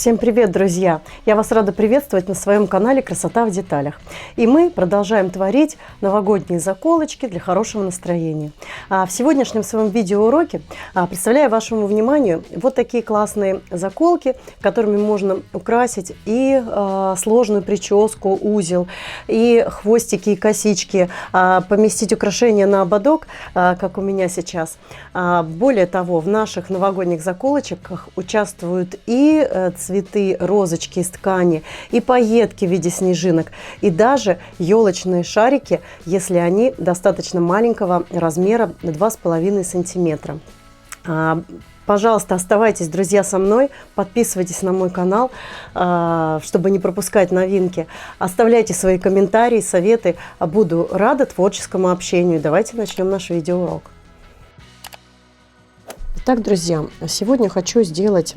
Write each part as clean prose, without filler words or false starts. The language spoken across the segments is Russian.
Всем привет, друзья! Я вас рада приветствовать на своем канале «Красота в деталях». И мы продолжаем творить новогодние заколочки для хорошего настроения. В сегодняшнем своем видеоуроке представляю вашему вниманию вот такие классные заколки, которыми можно украсить и сложную прическу, узел, и хвостики, и косички, поместить украшения на ободок, как у меня сейчас. Более того, в наших новогодних заколочках участвуют и цветы, розочки из ткани, и пайетки в виде снежинок, и даже елочные шарики, если они достаточно маленького размера, 2,5 сантиметра. Пожалуйста, оставайтесь, друзья, со мной, подписывайтесь на мой канал, чтобы не пропускать новинки. Оставляйте свои комментарии, советы. Буду рада творческому общению. Давайте начнем наш видеоурок. Итак, друзья, сегодня хочу сделать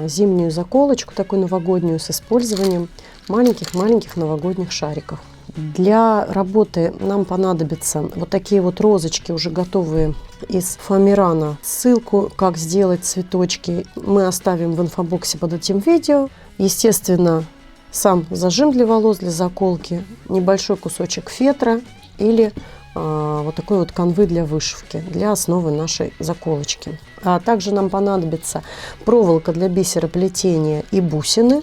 зимнюю заколочку, такую новогоднюю, с использованием маленьких новогодних шариков. Для работы нам понадобятся вот такие вот розочки, уже готовые из фоамирана. Ссылку, как сделать цветочки, мы оставим в инфобоксе под этим видео. Естественно, сам зажим для волос, для заколки, небольшой кусочек фетра или вот такой вот канвы для вышивки, для основы нашей заколочки. А также нам понадобится проволока для бисероплетения и бусины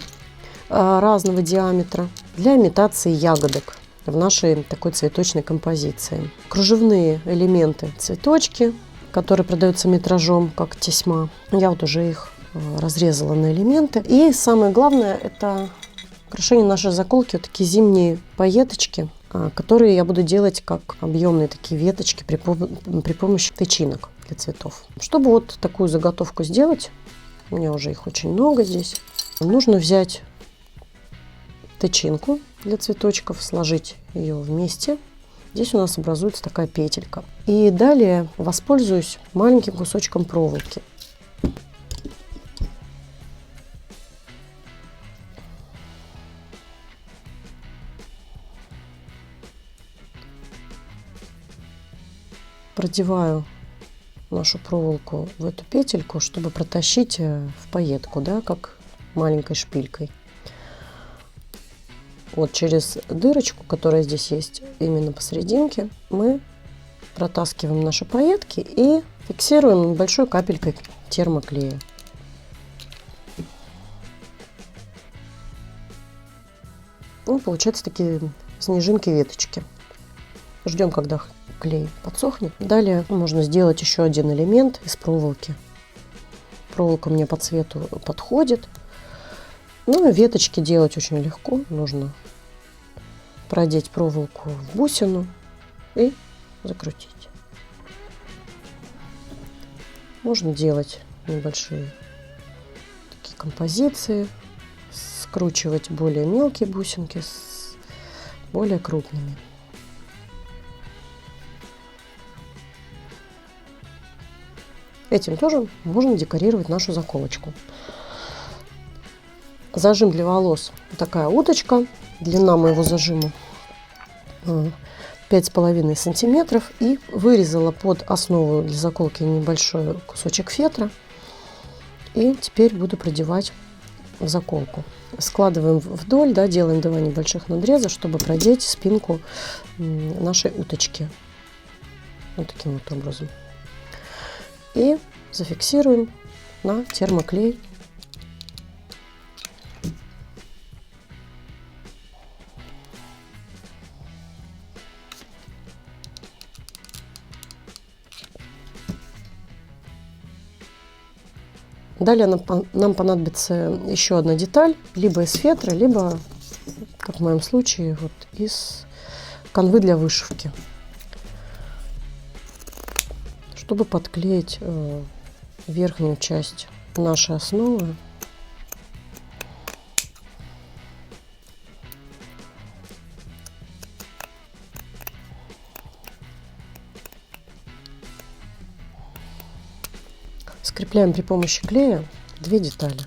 разного диаметра для имитации ягодок в нашей такой цветочной композиции. Кружевные элементы, цветочки, которые продаются метражом, как тесьма. Я вот уже их разрезала на элементы. И самое главное, это украшение нашей заколки, вот такие зимние пайеточки, которые я буду делать как объемные такие веточки при помощи тычинок для цветов. Чтобы вот такую заготовку сделать, у меня уже их очень много здесь, нужно взять тычинку для цветочков, сложить ее вместе. Здесь у нас образуется такая петелька. И далее воспользуюсь маленьким кусочком проволоки. Продеваю нашу проволоку в эту петельку, чтобы протащить в пайетку, да, как маленькой шпилькой. Вот через дырочку, которая здесь есть именно посерединке, мы протаскиваем наши пайетки и фиксируем небольшой капелькой термоклея. Ну, получаются такие снежинки-веточки. Ждем, когда клей подсохнет. Далее можно сделать еще один элемент из проволоки. Проволока мне по цвету подходит. Ну и веточки делать очень легко. Нужно продеть проволоку в бусину и закрутить. Можно делать небольшие такие композиции, скручивать более мелкие бусинки с более крупными. Этим тоже можно декорировать нашу заколочку. Зажим для волос. Такая уточка. Длина моего зажима 5,5 сантиметров. И вырезала под основу для заколки небольшой кусочек фетра. И теперь буду продевать в заколку. Складываем вдоль, да, делаем 2 небольших надреза, чтобы продеть спинку нашей уточки. Вот таким вот образом. И зафиксируем на термоклей. Далее нам понадобится еще одна деталь, либо из фетра, либо, как в моем случае, вот из канвы для вышивки, чтобы подклеить верхнюю часть нашей основы. Скрепляем при помощи клея 2 детали.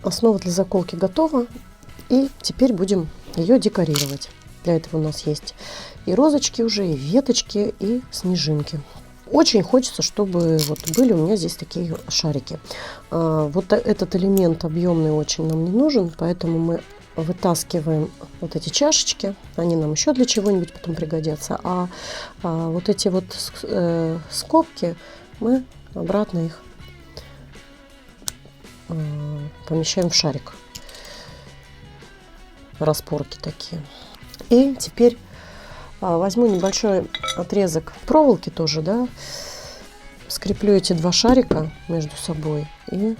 Основа для заколки готова. И теперь будем ее декорировать. Для этого у нас есть и розочки уже, и веточки, и снежинки. Очень хочется, чтобы вот были у меня здесь такие шарики. Вот этот элемент объемный очень нам не нужен, поэтому мы вытаскиваем вот эти чашечки. Они нам еще для чего-нибудь потом пригодятся. А вот эти вот скобки мы обратно их помещаем в шарик. Распорки такие. И теперь возьму небольшой отрезок проволоки тоже, да, скреплю эти два шарика между собой и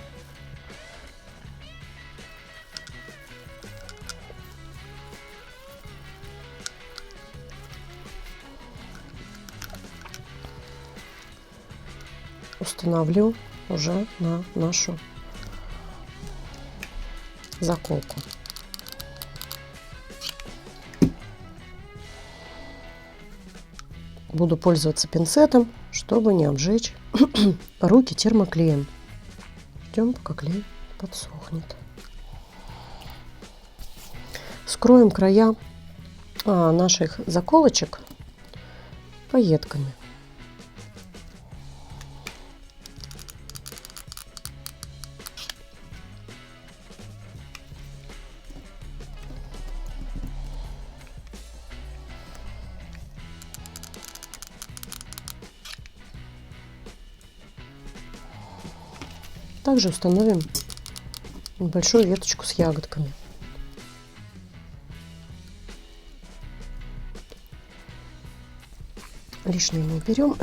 установлю уже на нашу заколку. Буду пользоваться пинцетом, чтобы не обжечь руки термоклеем. Ждем, пока клей подсохнет. Скроем края наших заколочек пайетками. Также установим небольшую веточку с ягодками. Лишнее мы уберем.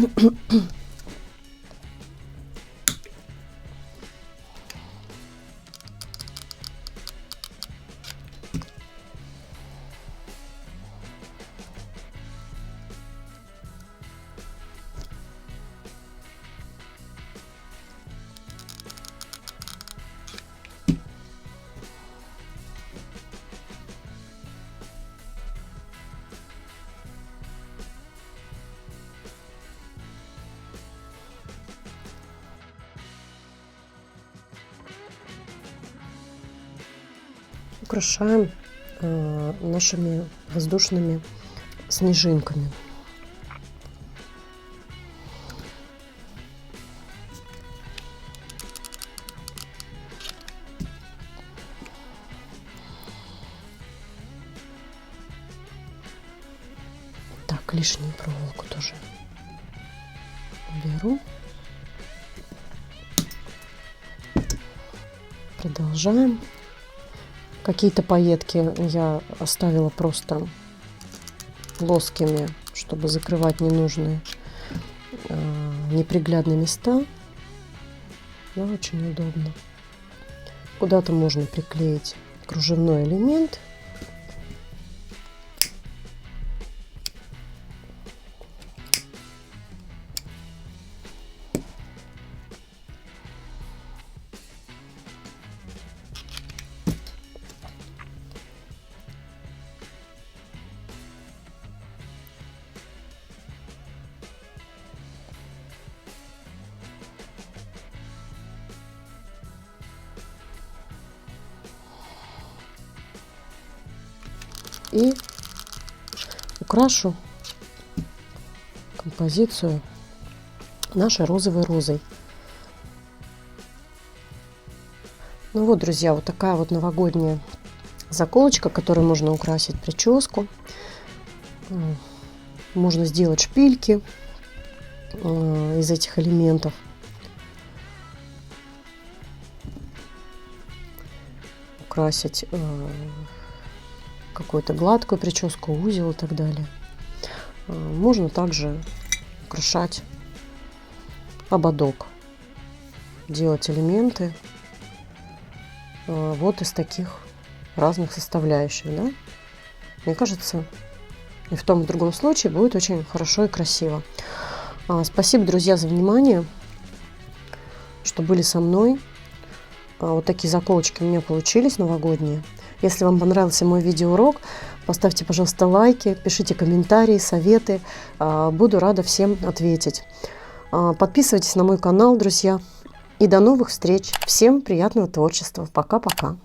Украшаем нашими воздушными снежинками. Так, лишнюю проволоку тоже уберу. Продолжаем. Какие-то пайетки я оставила просто плоскими, чтобы закрывать ненужные неприглядные места. Да, очень удобно. Куда-то можно приклеить кружевной элемент. И украшу композицию нашей розовой розой. Ну вот, друзья, вот такая вот новогодняя заколочка, которой можно украсить прическу. Можно сделать шпильки из этих элементов. Украсить какую-то гладкую прическу, узел и так далее. Можно также украшать ободок, делать элементы вот из таких разных составляющих, да? Мне кажется, и в том и в другом случае будет очень хорошо и красиво. Спасибо, друзья, за внимание, что были со мной. Вот такие заколочки у меня получились новогодние. Если вам понравился мой видеоурок, поставьте, пожалуйста, лайки, пишите комментарии, советы. Буду рада всем ответить. Подписывайтесь на мой канал, друзья. И до новых встреч. Всем приятного творчества. Пока-пока.